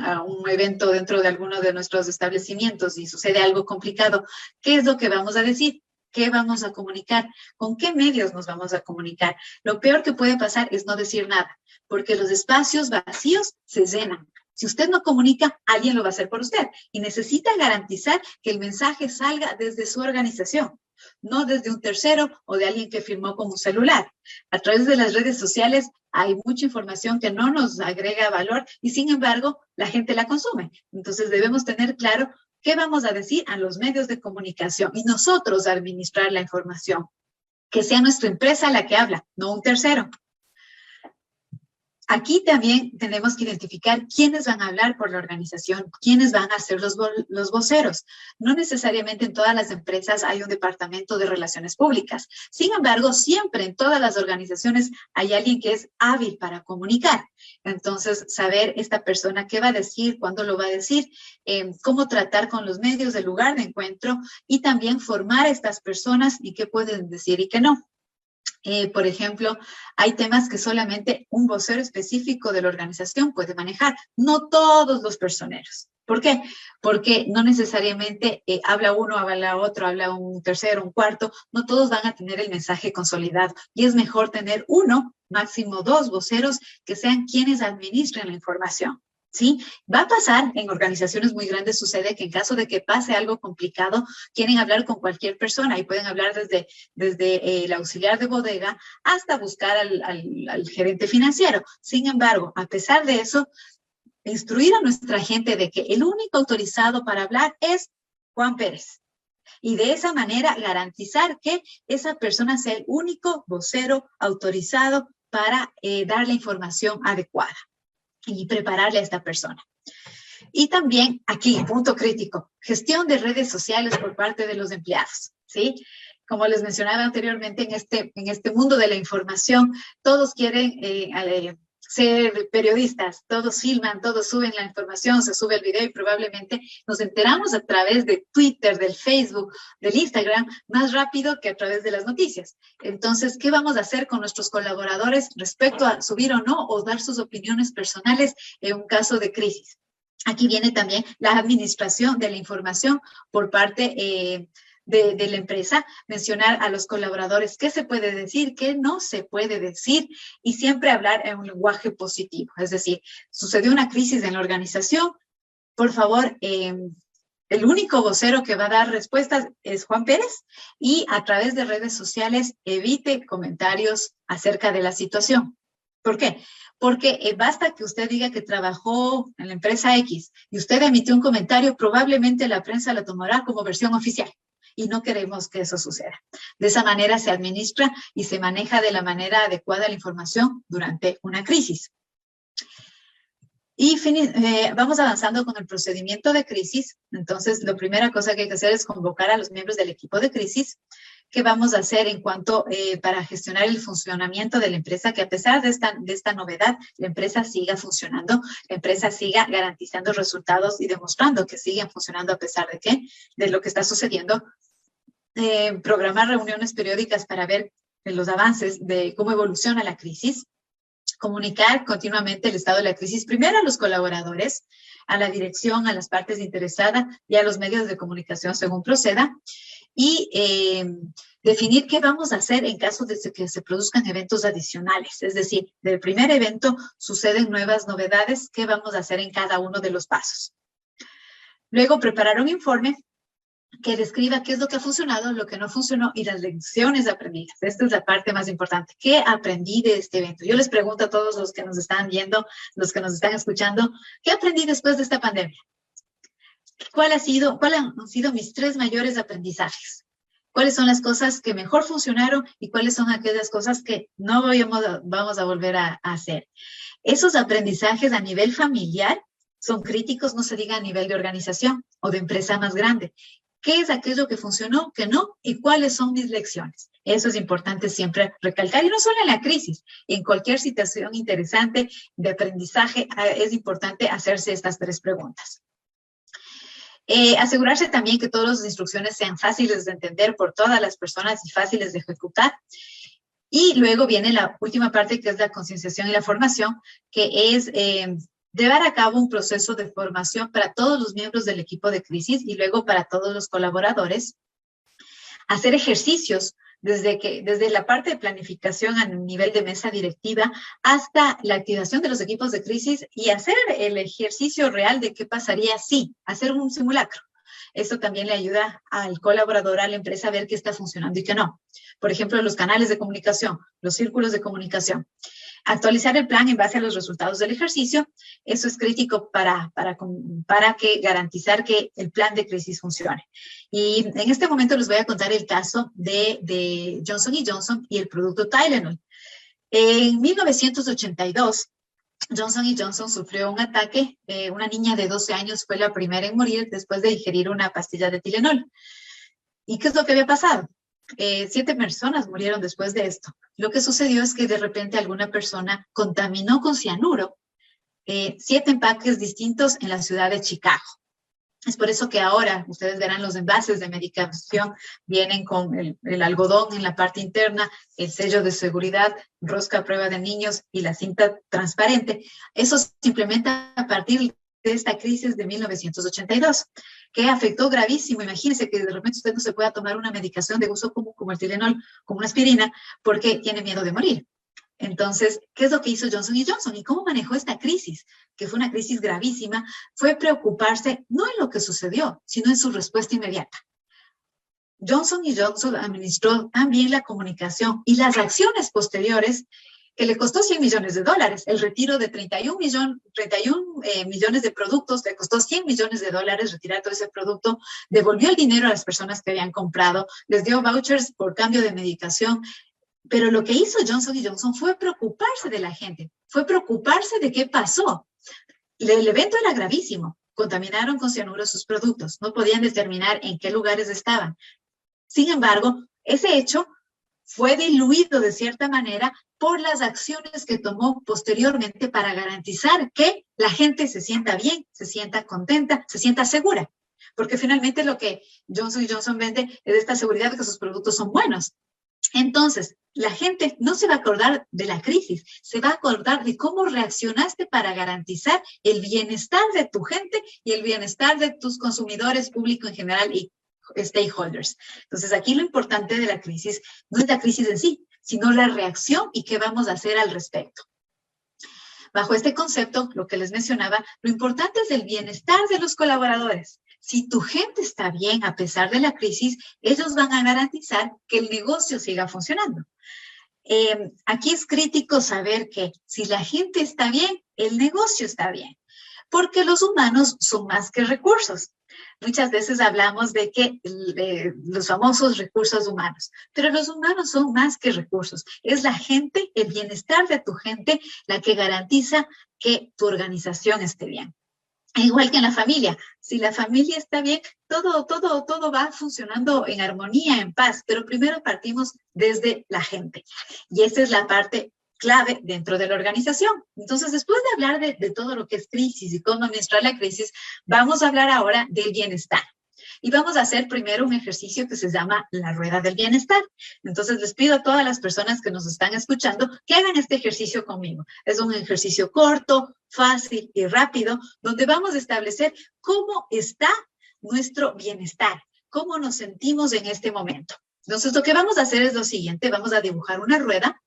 a un evento dentro de alguno de nuestros establecimientos y sucede algo complicado, ¿qué es lo que vamos a decir? ¿Qué vamos a comunicar? ¿Con qué medios nos vamos a comunicar? Lo peor que puede pasar es no decir nada, porque los espacios vacíos se llenan. Si usted no comunica, alguien lo va a hacer por usted y necesita garantizar que el mensaje salga desde su organización, no desde un tercero o de alguien que firmó con un celular. A través de las redes sociales hay mucha información que no nos agrega valor y sin embargo la gente la consume. Entonces debemos tener claro qué vamos a decir a los medios de comunicación y nosotros administrar la información. Que sea nuestra empresa la que habla, no un tercero. Aquí también tenemos que identificar quiénes van a hablar por la organización, quiénes van a ser los voceros. No necesariamente en todas las empresas hay un departamento de relaciones públicas. Sin embargo, siempre en todas las organizaciones hay alguien que es hábil para comunicar. Entonces, saber esta persona qué va a decir, cuándo lo va a decir, cómo tratar con los medios del lugar de encuentro y también formar a estas personas y qué pueden decir y qué no. Por ejemplo, hay temas que solamente un vocero específico de la organización puede manejar, no todos los personeros. ¿Por qué? Porque no necesariamente habla uno, habla otro, habla un tercero, un cuarto, no todos van a tener el mensaje consolidado y es mejor tener uno, máximo dos voceros que sean quienes administren la información. ¿Sí? Va a pasar, en organizaciones muy grandes sucede que en caso de que pase algo complicado, quieren hablar con cualquier persona y pueden hablar desde el auxiliar de bodega hasta buscar al gerente financiero. Sin embargo, a pesar de eso, instruir a nuestra gente de que el único autorizado para hablar es Juan Pérez. Y de esa manera garantizar que esa persona sea el único vocero autorizado para dar la información adecuada y prepararle a esta persona. Y también aquí, punto crítico, gestión de redes sociales por parte de los empleados, ¿sí? Como les mencionaba anteriormente, en este mundo de la información, todos quieren ser periodistas, todos filman, todos suben la información, se sube el video y probablemente nos enteramos a través de Twitter, del Facebook, del Instagram, más rápido que a través de las noticias. Entonces, ¿qué vamos a hacer con nuestros colaboradores respecto a subir o no o dar sus opiniones personales en un caso de crisis? Aquí viene también la administración de la información por parte de la empresa, mencionar a los colaboradores qué se puede decir, qué no se puede decir y siempre hablar en un lenguaje positivo. Es decir, sucedió una crisis en la organización, por favor, el único vocero que va a dar respuestas es Juan Pérez y a través de redes sociales evite comentarios acerca de la situación. ¿Por qué? Porque basta que usted diga que trabajó en la empresa X y usted emitió un comentario, probablemente la prensa la tomará como versión oficial. Y no queremos que eso suceda. De esa manera se administra y se maneja de la manera adecuada la información durante una crisis. Y vamos avanzando con el procedimiento de crisis. Entonces, la primera cosa que hay que hacer es convocar a los miembros del equipo de crisis. ¿Qué vamos a hacer en cuanto para gestionar el funcionamiento de la empresa? Que a pesar de esta novedad, la empresa siga funcionando, la empresa siga garantizando resultados y demostrando que siguen funcionando a pesar de lo que está sucediendo. Programar reuniones periódicas para ver los avances de cómo evoluciona la crisis. Comunicar continuamente el estado de la crisis, primero a los colaboradores, a la dirección, a las partes interesadas y a los medios de comunicación según proceda. Y Definir qué vamos a hacer en caso de que se produzcan eventos adicionales. Es decir, del primer evento suceden nuevas novedades, ¿qué vamos a hacer en cada uno de los pasos? Luego, preparar un informe que describa qué es lo que ha funcionado, lo que no funcionó y las lecciones aprendidas. Esta es la parte más importante. ¿Qué aprendí de este evento? Yo les pregunto a todos los que nos están viendo, los que nos están escuchando, ¿qué aprendí después de esta pandemia? ¿Cuáles han sido mis 3 mayores aprendizajes? ¿Cuáles son las cosas que mejor funcionaron y cuáles son aquellas cosas que no vamos a volver a hacer? Esos aprendizajes a nivel familiar son críticos, no se diga a nivel de organización o de empresa más grande. ¿Qué es aquello que funcionó, que no? ¿Y cuáles son mis lecciones? Eso es importante siempre recalcar, y no solo en la crisis, en cualquier situación interesante de aprendizaje es importante hacerse estas 3 preguntas. Asegurarse también que todas las instrucciones sean fáciles de entender por todas las personas y fáciles de ejecutar. Y luego viene la última parte, que es la concienciación y la formación, que es llevar a cabo un proceso de formación para todos los miembros del equipo de crisis y luego para todos los colaboradores. Hacer ejercicios desde la parte de planificación a nivel de mesa directiva hasta la activación de los equipos de crisis y hacer el ejercicio real de qué pasaría si, hacer un simulacro. Esto también le ayuda al colaborador, a la empresa, a ver qué está funcionando y qué no. Por ejemplo, los canales de comunicación, los círculos de comunicación. Actualizar el plan en base a los resultados del ejercicio. Eso es crítico para garantizar que el plan de crisis funcione. Y en este momento les voy a contar el caso de Johnson & Johnson y el producto Tylenol. En 1982, Johnson & Johnson sufrió un ataque. Una niña de 12 años fue la primera en morir después de ingerir una pastilla de Tylenol. ¿Y qué es lo que había pasado? 7 personas murieron después de esto. Lo que sucedió es que de repente alguna persona contaminó con cianuro 7 empaques distintos en la ciudad de Chicago. Es por eso que ahora ustedes verán los envases de medicación, vienen con el algodón en la parte interna, el sello de seguridad, rosca a prueba de niños y la cinta transparente. Eso se implementa a partir de esta crisis de 1982, que afectó gravísimo. Imagínense que de repente usted no se pueda tomar una medicación de uso común como el Tylenol, como una aspirina, porque tiene miedo de morir. Entonces, ¿qué es lo que hizo Johnson & Johnson? ¿Y cómo manejó esta crisis? Que fue una crisis gravísima. Fue preocuparse no en lo que sucedió, sino en su respuesta inmediata. Johnson & Johnson administró también la comunicación y las acciones posteriores, que le costó $100 millones. El retiro de 31 millones de productos, le costó $100 millones retirar todo ese producto, devolvió el dinero a las personas que habían comprado, les dio vouchers por cambio de medicación. Pero lo que hizo Johnson & Johnson fue preocuparse de la gente, fue preocuparse de qué pasó. El evento era gravísimo, contaminaron con cianuro sus productos, no podían determinar en qué lugares estaban. Sin embargo, ese hecho fue diluido de cierta manera por las acciones que tomó posteriormente para garantizar que la gente se sienta bien, se sienta contenta, se sienta segura. Porque finalmente lo que Johnson & Johnson vende es esta seguridad de que sus productos son buenos. Entonces, la gente no se va a acordar de la crisis, se va a acordar de cómo reaccionaste para garantizar el bienestar de tu gente y el bienestar de tus consumidores, público en general y stakeholders. Entonces, aquí lo importante de la crisis no es la crisis en sí, sino la reacción y qué vamos a hacer al respecto. Bajo este concepto, lo que les mencionaba, lo importante es el bienestar de los colaboradores. Si tu gente está bien a pesar de la crisis, ellos van a garantizar que el negocio siga funcionando. Aquí es crítico saber que si la gente está bien, el negocio está bien, porque los humanos son más que recursos. Muchas veces hablamos de que los famosos recursos humanos, pero los humanos son más que recursos. Es la gente, el bienestar de tu gente, la que garantiza que tu organización esté bien. Igual que en la familia, si la familia está bien, todo va funcionando en armonía, en paz, pero primero partimos desde la gente. Y esa es la parte clave dentro de la organización. Entonces, después de hablar de todo lo que es crisis y cómo administrar la crisis, vamos a hablar ahora del bienestar. Y vamos a hacer primero un ejercicio que se llama la rueda del bienestar. Entonces, les pido a todas las personas que nos están escuchando que hagan este ejercicio conmigo. Es un ejercicio corto, fácil y rápido, donde vamos a establecer cómo está nuestro bienestar, cómo nos sentimos en este momento. Entonces, lo que vamos a hacer es lo siguiente, vamos a dibujar una rueda,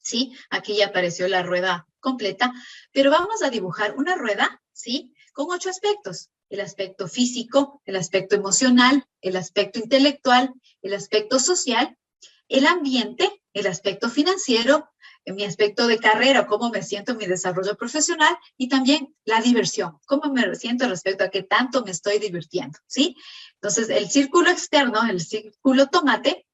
¿sí? Aquí ya apareció la rueda completa, pero vamos a dibujar una rueda, ¿sí? Con 8 aspectos. El aspecto físico, el aspecto emocional, el aspecto intelectual, el aspecto social, el ambiente, el aspecto financiero, mi aspecto de carrera, cómo me siento en mi desarrollo profesional y también la diversión, cómo me siento respecto a qué tanto me estoy divirtiendo, ¿sí? Entonces, el círculo externo, el círculo tomate,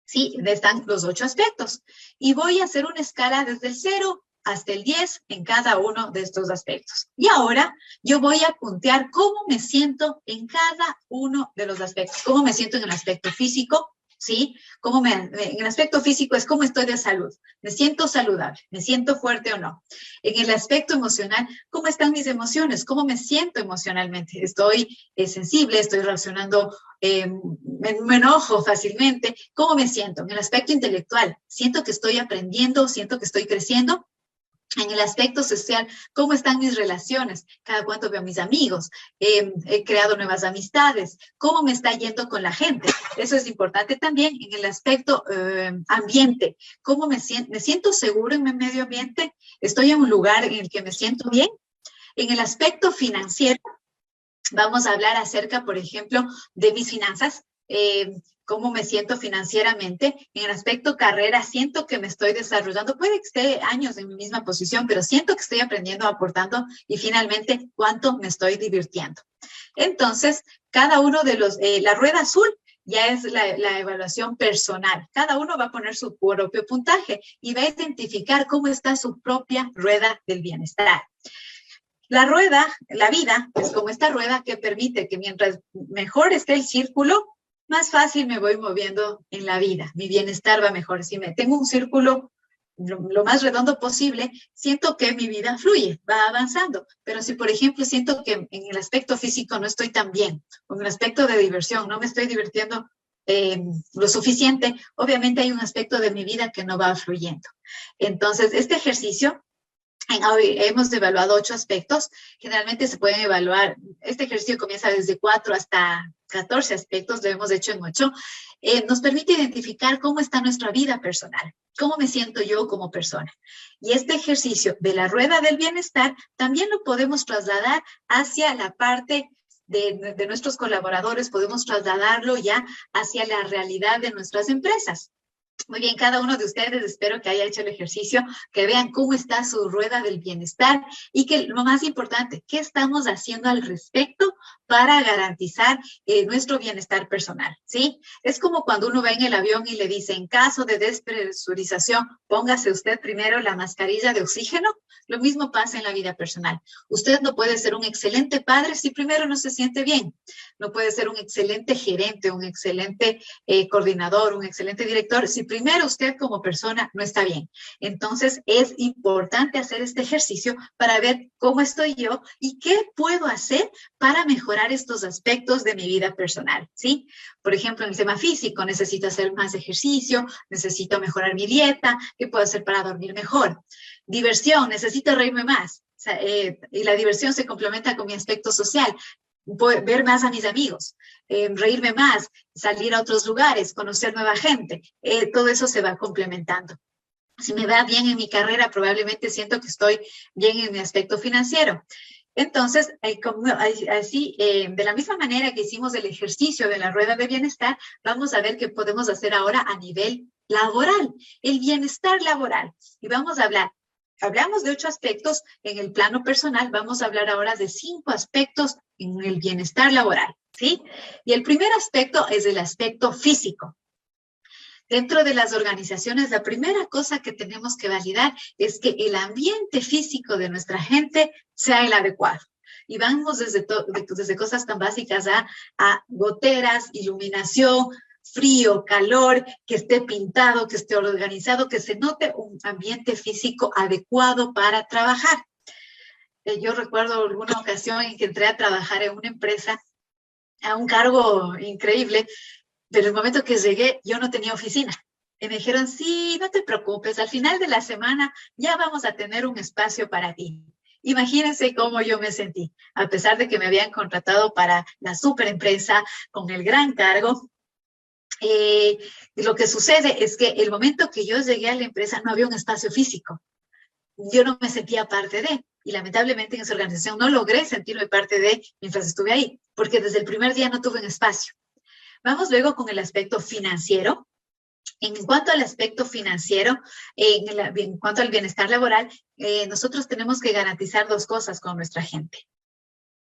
sí, están los 8 aspectos. Y voy a hacer una escala desde el 0 hasta el 10 en cada uno de estos aspectos. Y ahora yo voy a puntear cómo me siento en cada uno de los aspectos. Cómo me siento en el aspecto físico, ¿sí? En el aspecto físico es cómo estoy de salud. ¿Me siento saludable? ¿Me siento fuerte o no? En el aspecto emocional, ¿cómo están mis emociones? ¿Cómo me siento emocionalmente? ¿Estoy sensible? ¿Estoy reaccionando me enojo fácilmente? ¿Cómo me siento? En el aspecto intelectual, ¿siento que estoy aprendiendo? ¿Siento que estoy creciendo? En el aspecto social, ¿cómo están mis relaciones? ¿Cada cuánto veo a mis amigos? He creado nuevas amistades. ¿Cómo me está yendo con la gente? Eso es importante también. En el aspecto ambiente, ¿cómo me siento? ¿Me siento seguro en mi medio ambiente? ¿Estoy en un lugar en el que me siento bien? En el aspecto financiero, vamos a hablar acerca, por ejemplo, de mis finanzas, cómo me siento financieramente. En el aspecto carrera, siento que me estoy desarrollando. Puede que esté años en mi misma posición, pero siento que estoy aprendiendo, aportando. Y finalmente, cuánto me estoy divirtiendo. Entonces, cada uno de la rueda azul ya es la evaluación personal. Cada uno va a poner su propio puntaje y va a identificar cómo está su propia rueda del bienestar. La rueda, la vida, es como esta rueda que permite que mientras mejor esté el círculo, más fácil me voy moviendo en la vida. Mi bienestar va mejor. Si me tengo un círculo lo más redondo posible, siento que mi vida fluye, va avanzando. Pero si, por ejemplo, siento que en el aspecto físico no estoy tan bien, o en el aspecto de diversión no me estoy divirtiendo lo suficiente, obviamente hay un aspecto de mi vida que no va fluyendo. Entonces, este ejercicio hemos evaluado 8 aspectos. Generalmente se pueden evaluar, este ejercicio comienza desde 4 hasta 14 aspectos, lo hemos hecho en 8. Nos permite identificar cómo está nuestra vida personal, cómo me siento yo como persona. Y este ejercicio de la rueda del bienestar también lo podemos trasladar hacia la parte de nuestros colaboradores, podemos trasladarlo ya hacia la realidad de nuestras empresas. Muy bien, cada uno de ustedes espero que haya hecho el ejercicio, que vean cómo está su rueda del bienestar y que lo más importante, ¿qué estamos haciendo al respecto para garantizar nuestro bienestar personal? ¿Sí? Es como cuando uno va en el avión y le dice, en caso de despresurización, póngase usted primero la mascarilla de oxígeno. Lo mismo pasa en la vida personal. Usted no puede ser un excelente padre si primero no se siente bien. No puede ser un excelente gerente, un excelente coordinador, un excelente director si primero usted como persona no está bien. Entonces, es importante hacer este ejercicio para ver cómo estoy yo y qué puedo hacer para mejorar estos aspectos de mi vida personal, ¿sí? Por ejemplo, en el tema físico, necesito hacer más ejercicio, necesito mejorar mi dieta, ¿qué puedo hacer para dormir mejor? Diversión, necesito reírme más. O sea, y la diversión se complementa con mi aspecto social. Ver más a mis amigos, reírme más, salir a otros lugares, conocer nueva gente, todo eso se va complementando. Si me va bien en mi carrera, probablemente siento que estoy bien en mi aspecto financiero. Entonces, así, de la misma manera que hicimos el ejercicio de la rueda de bienestar, vamos a ver qué podemos hacer ahora a nivel laboral, el bienestar laboral. Y vamos a hablar. Hablamos de 8 aspectos en el plano personal, vamos a hablar ahora de 5 aspectos en el bienestar laboral, ¿sí? Y el primer aspecto es el aspecto físico. Dentro de las organizaciones, la primera cosa que tenemos que validar es que el ambiente físico de nuestra gente sea el adecuado. Y vamos desde cosas tan básicas a goteras, iluminación, frío, calor, que esté pintado, que esté organizado, que se note un ambiente físico adecuado para trabajar. Yo recuerdo alguna ocasión en que entré a trabajar en una empresa a un cargo increíble, pero el momento que llegué yo no tenía oficina. Y me dijeron, sí, no te preocupes, al final de la semana ya vamos a tener un espacio para ti. Imagínense cómo yo me sentí, a pesar de que me habían contratado para la super empresa con el gran cargo. lo que sucede es que el momento que yo llegué a la empresa no había un espacio físico. Yo no me sentía parte de, y lamentablemente en esa organización no logré sentirme parte de mientras estuve ahí, porque desde el primer día no tuve un espacio. Vamos luego con el aspecto financiero. En cuanto al aspecto financiero, en cuanto al bienestar laboral, nosotros tenemos que garantizar dos cosas con nuestra gente.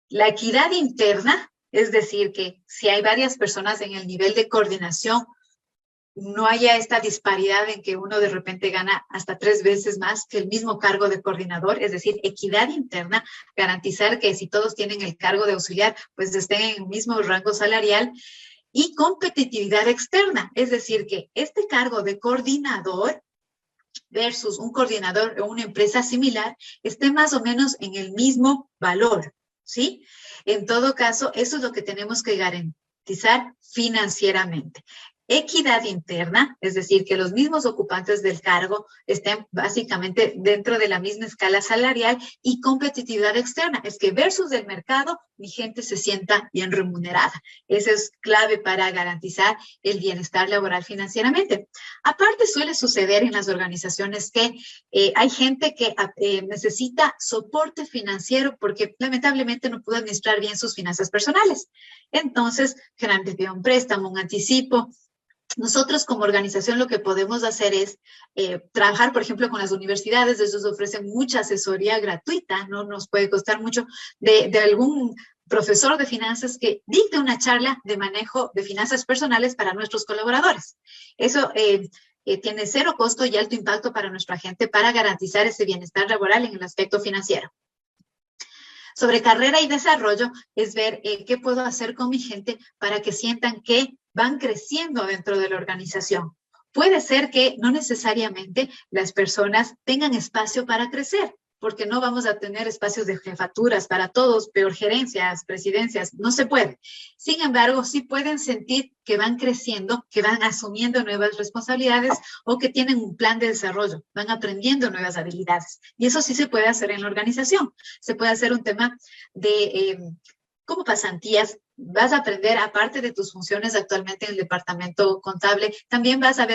La equidad interna, es decir, que si hay varias personas en el nivel de coordinación, no haya esta disparidad en que uno de repente gana hasta 3 veces más que el mismo cargo de coordinador, es decir, equidad interna, garantizar que si todos tienen el cargo de auxiliar, pues estén en el mismo rango salarial, y competitividad externa, es decir, que este cargo de coordinador versus un coordinador o una empresa similar esté más o menos en el mismo valor, ¿sí? En todo caso, eso es lo que tenemos que garantizar financieramente. Equidad interna, es decir, que los mismos ocupantes del cargo estén básicamente dentro de la misma escala salarial, y competitividad externa, es que versus el mercado, mi gente se sienta bien remunerada. Eso es clave para garantizar el bienestar laboral financieramente. Aparte, suele suceder en las organizaciones que hay gente que necesita soporte financiero porque lamentablemente no pudo administrar bien sus finanzas personales. Entonces, generalmente pide un préstamo, un anticipo. Nosotros como organización lo que podemos hacer es trabajar, por ejemplo, con las universidades. Ellos ofrecen mucha asesoría gratuita, no nos puede costar mucho, de algún profesor de finanzas que dicte una charla de manejo de finanzas personales para nuestros colaboradores. Eso tiene cero costo y alto impacto para nuestra gente para garantizar ese bienestar laboral en el aspecto financiero. Sobre carrera y desarrollo es ver qué puedo hacer con mi gente para que sientan que van creciendo dentro de la organización. Puede ser que no necesariamente las personas tengan espacio para crecer, porque no vamos a tener espacios de jefaturas para todos, peor gerencias, presidencias, no se puede. Sin embargo, sí pueden sentir que van creciendo, que van asumiendo nuevas responsabilidades o que tienen un plan de desarrollo, van aprendiendo nuevas habilidades. Y eso sí se puede hacer en la organización. Se puede hacer un tema de como pasantías. Vas a aprender, aparte de tus funciones actualmente en el departamento contable, también vas a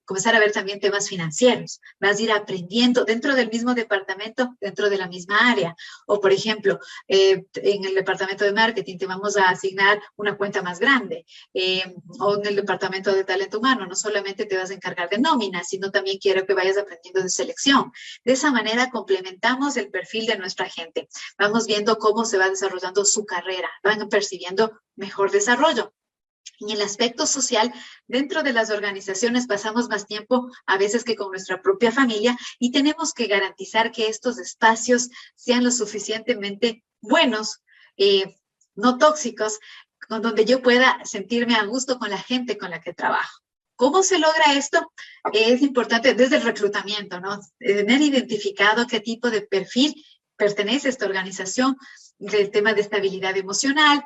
comenzar a ver también temas financieros. Vas a ir aprendiendo dentro del mismo departamento, dentro de la misma área. O, por ejemplo, en el departamento de marketing te vamos a asignar una cuenta más grande. O en el departamento de talento humano, no solamente te vas a encargar de nómina, sino también quiero que vayas aprendiendo de selección. De esa manera complementamos el perfil de nuestra gente. Vamos viendo cómo se va desarrollando su carrera. Van percibiendo mejor desarrollo. En el aspecto social, dentro de las organizaciones pasamos más tiempo a veces que con nuestra propia familia, y tenemos que garantizar que estos espacios sean lo suficientemente buenos, no tóxicos, con donde yo pueda sentirme a gusto con la gente con la que trabajo. ¿Cómo se logra esto? Es importante desde el reclutamiento, ¿no? Tener identificado qué tipo de perfil pertenece a esta organización, el tema de estabilidad emocional,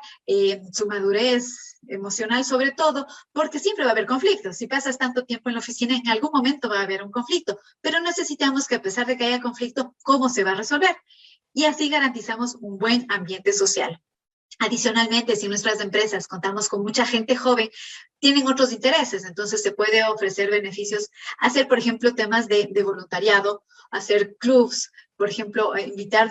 su madurez emocional sobre todo, porque siempre va a haber conflictos. Si pasas tanto tiempo en la oficina, en algún momento va a haber un conflicto, pero necesitamos que a pesar de que haya conflicto, ¿cómo se va a resolver? Y así garantizamos un buen ambiente social. Adicionalmente, si nuestras empresas contamos con mucha gente joven, tienen otros intereses, entonces se puede ofrecer beneficios, hacer, por ejemplo, temas de voluntariado, hacer clubs, por ejemplo, invitar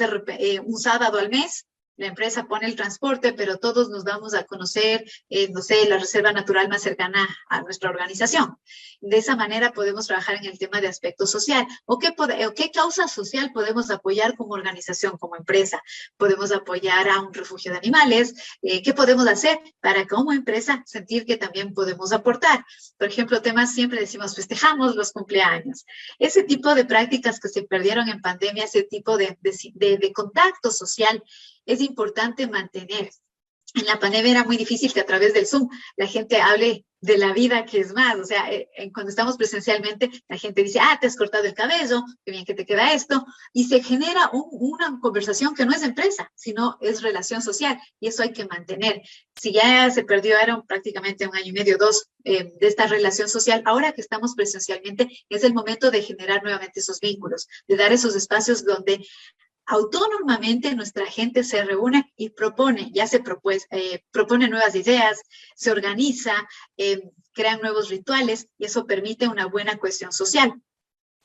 un sábado al mes. La empresa pone el transporte, pero todos nos vamos a conocer, no sé, la reserva natural más cercana a nuestra organización. De esa manera podemos trabajar en el tema de aspecto social. ¿O qué causa social podemos apoyar como organización, como empresa? Podemos apoyar a un refugio de animales. ¿Qué podemos hacer para como empresa sentir que también podemos aportar? Por ejemplo, temas siempre decimos, festejamos los cumpleaños. Ese tipo de prácticas que se perdieron en pandemia, ese tipo de contacto social, es importante mantener. En la pandemia era muy difícil que a través del Zoom la gente hable de la vida, que es más. O sea, cuando estamos presencialmente, la gente dice, te has cortado el cabello, qué bien que te queda esto, y se genera una conversación que no es empresa, sino es relación social, y eso hay que mantener. Si ya se perdió, era prácticamente 1 año y medio, 2, de esta relación social, ahora que estamos presencialmente, es el momento de generar nuevamente esos vínculos, de dar esos espacios donde autónomamente nuestra gente se reúne y propone nuevas ideas, se organiza, crean nuevos rituales y eso permite una buena cohesión social.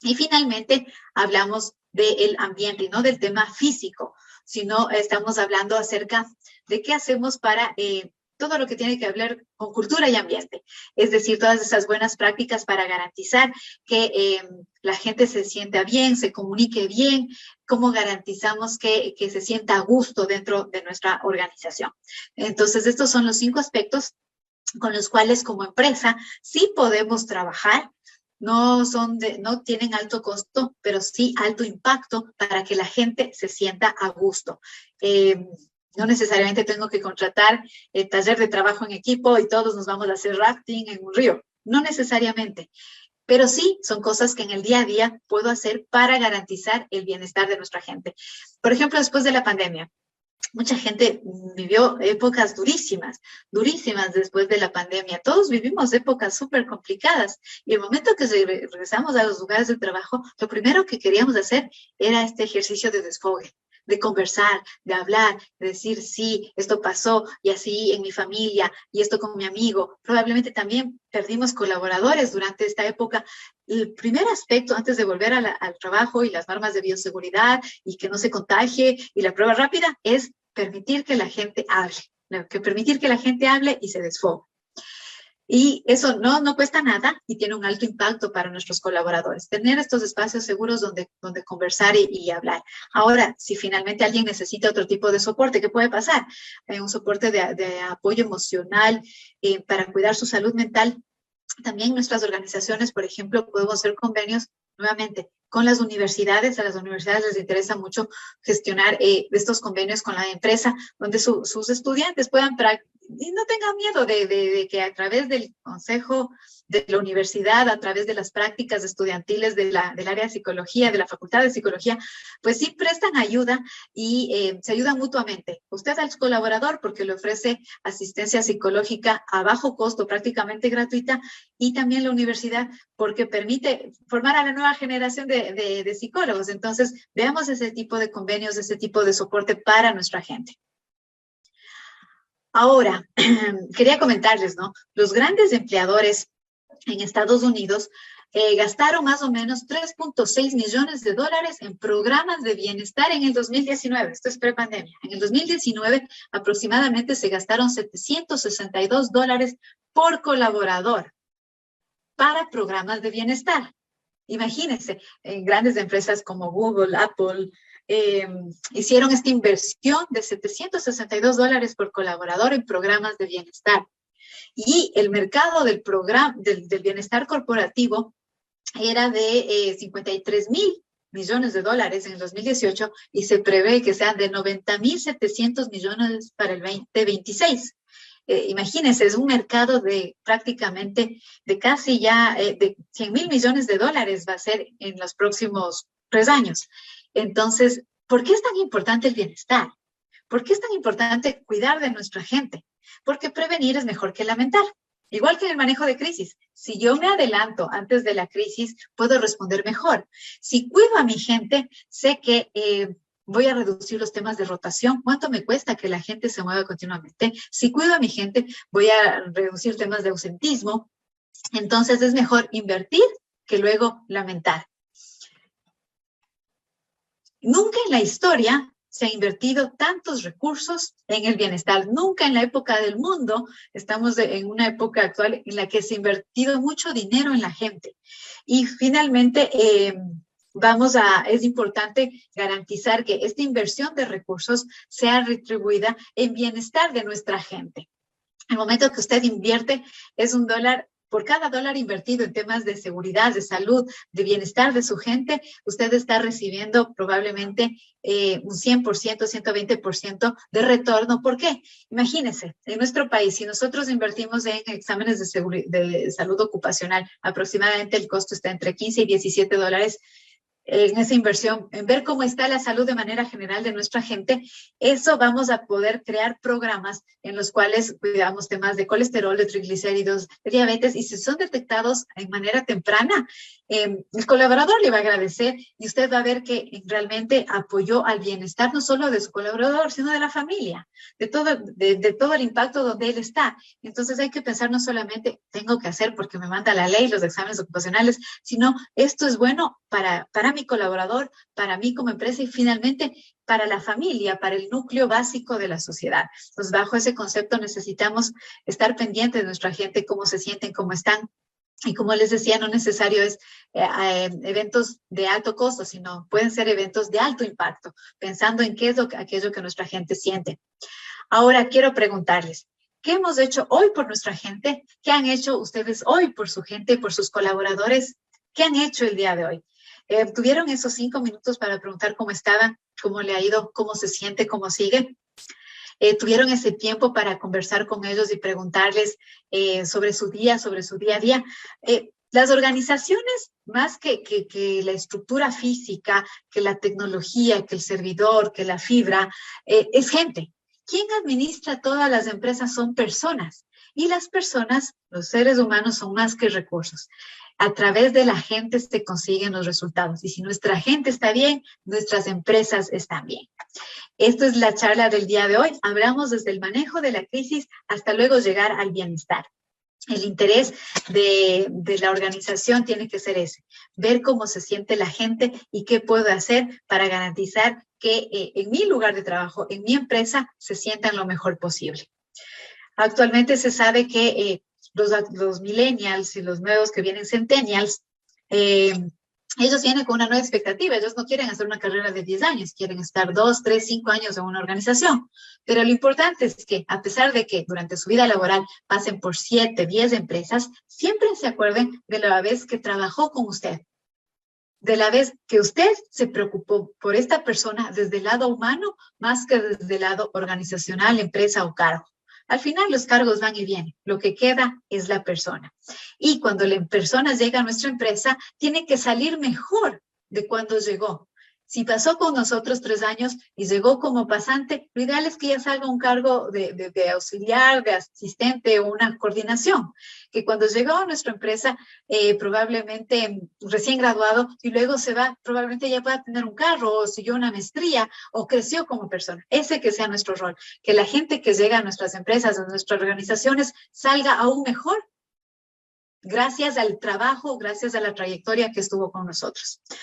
Y finalmente hablamos del ambiente y no del tema físico, sino estamos hablando acerca de qué hacemos para todo lo que tiene que ver con cultura y ambiente. Es decir, todas esas buenas prácticas para garantizar que la gente se sienta bien, se comunique bien, cómo garantizamos que se sienta a gusto dentro de nuestra organización. Entonces, estos son los 5 aspectos con los cuales como empresa sí podemos trabajar. No tienen alto costo, pero sí alto impacto para que la gente se sienta a gusto. No necesariamente tengo que contratar el taller de trabajo en equipo y todos nos vamos a hacer rafting en un río. No necesariamente. Pero sí son cosas que en el día a día puedo hacer para garantizar el bienestar de nuestra gente. Por ejemplo, después de la pandemia, mucha gente vivió épocas durísimas después de la pandemia. Todos vivimos épocas súper complicadas. Y el momento que regresamos a los lugares de trabajo, lo primero que queríamos hacer era este ejercicio de desfogue, de conversar, de hablar, de decir, sí, esto pasó, y así en mi familia, y esto con mi amigo. Probablemente también perdimos colaboradores durante esta época. El primer aspecto, antes de volver al trabajo y las normas de bioseguridad, y que no se contagie, y la prueba rápida, es permitir que la gente hable, permitir que la gente hable y se desfogue. Y eso no cuesta nada y tiene un alto impacto para nuestros colaboradores. Tener estos espacios seguros donde conversar y hablar. Ahora, si finalmente alguien necesita otro tipo de soporte, ¿qué puede pasar? Un soporte de apoyo emocional para cuidar su salud mental. También nuestras organizaciones, por ejemplo, podemos hacer convenios nuevamente con las universidades. A las universidades les interesa mucho gestionar estos convenios con la empresa, donde sus estudiantes puedan y no tengan miedo de que a través del consejo de la universidad, a través de las prácticas estudiantiles del área de psicología, de la facultad de psicología, pues sí prestan ayuda y se ayudan mutuamente. Usted al colaborador porque le ofrece asistencia psicológica a bajo costo, prácticamente gratuita, y también la universidad porque permite formar a la nueva generación de psicólogos. Entonces, veamos ese tipo de convenios, ese tipo de soporte para nuestra gente. Ahora, quería comentarles, ¿no? Los grandes empleadores en Estados Unidos gastaron más o menos $3.6 millones en programas de bienestar en el 2019. Esto es prepandemia. En el 2019 aproximadamente se gastaron $762 por colaborador para programas de bienestar. Imagínense, grandes empresas como Google, Apple, hicieron esta inversión de $762 por colaborador en programas de bienestar. Y el mercado del bienestar corporativo era de $53,000 millones en el 2018 y se prevé que sean de 90,700 millones para el 2026. Imagínense, es un mercado de prácticamente de casi ya de $100,000 millones va a ser en los próximos 3 años. Entonces, ¿por qué es tan importante el bienestar? ¿Por qué es tan importante cuidar de nuestra gente? Porque prevenir es mejor que lamentar. Igual que en el manejo de crisis. Si yo me adelanto antes de la crisis, puedo responder mejor. Si cuido a mi gente, sé que voy a reducir los temas de rotación. ¿Cuánto me cuesta que la gente se mueva continuamente? Si cuido a mi gente, voy a reducir temas de ausentismo. Entonces, es mejor invertir que luego lamentar. Nunca en la historia se ha invertido tantos recursos en el bienestar. Nunca en la época del mundo, estamos en una época actual en la que se ha invertido mucho dinero en la gente. Y finalmente, es importante garantizar que esta inversión de recursos sea retribuida en bienestar de nuestra gente. El momento que usted invierte es $1. Por cada $1 invertido en temas de seguridad, de salud, de bienestar de su gente, usted está recibiendo probablemente un 100%, 120% de retorno. ¿Por qué? Imagínense, en nuestro país, si nosotros invertimos en exámenes de salud ocupacional, aproximadamente el costo está entre $15 y $17 en esa inversión, en ver cómo está la salud de manera general de nuestra gente, eso vamos a poder crear programas en los cuales cuidamos temas de colesterol, de triglicéridos, de diabetes, y si son detectados en manera temprana, el colaborador le va a agradecer y usted va a ver que realmente apoyó al bienestar no solo de su colaborador, sino de la familia, de todo el impacto donde él está. Entonces hay que pensar no solamente tengo que hacer porque me manda la ley, los exámenes ocupacionales, sino esto es bueno para mi colaborador, para mí como empresa y finalmente para la familia, para el núcleo básico de la sociedad. Entonces, bajo ese concepto necesitamos estar pendientes de nuestra gente, cómo se sienten, cómo están. Y como les decía, no necesario es eventos de alto costo, sino pueden ser eventos de alto impacto, pensando en qué es aquello que nuestra gente siente. Ahora quiero preguntarles, ¿qué hemos hecho hoy por nuestra gente? ¿Qué han hecho ustedes hoy por su gente, por sus colaboradores? ¿Qué han hecho el día de hoy? ¿Tuvieron esos 5 minutos para preguntar cómo estaban, cómo le ha ido, cómo se siente, cómo sigue? ¿Tuvieron ese tiempo para conversar con ellos y preguntarles sobre su día a día? Las organizaciones, más que la estructura física, que la tecnología, que el servidor, que la fibra, es gente. ¿Quién administra todas las empresas? Son personas. Y las personas, los seres humanos, son más que recursos. A través de la gente se consiguen los resultados. Y si nuestra gente está bien, nuestras empresas están bien. Esta es la charla del día de hoy. Hablamos desde el manejo de la crisis hasta luego llegar al bienestar. El interés de la organización tiene que ser ese, ver cómo se siente la gente y qué puedo hacer para garantizar que en mi lugar de trabajo, en mi empresa, se sientan lo mejor posible. Actualmente se sabe que los millennials y los nuevos que vienen centennials, ellos vienen con una nueva expectativa, ellos no quieren hacer una carrera de 10 años, quieren estar 2, 3, 5 años en una organización. Pero lo importante es que a pesar de que durante su vida laboral pasen por 7, 10 empresas, siempre se acuerden de la vez que trabajó con usted, de la vez que usted se preocupó por esta persona desde el lado humano más que desde el lado organizacional, empresa o cargo. Al final los cargos van y vienen, lo que queda es la persona. Y cuando la persona llega a nuestra empresa, tiene que salir mejor de cuando llegó. Si pasó con nosotros 3 años y llegó como pasante, lo ideal es que ya salga un cargo de auxiliar, de asistente o una coordinación. Que cuando llegó a nuestra empresa, probablemente recién graduado y luego se va, probablemente ya pueda tener un carro o siguió una maestría o creció como persona. Ese que sea nuestro rol. Que la gente que llega a nuestras empresas, a nuestras organizaciones, salga aún mejor gracias al trabajo, gracias a la trayectoria que estuvo con nosotros.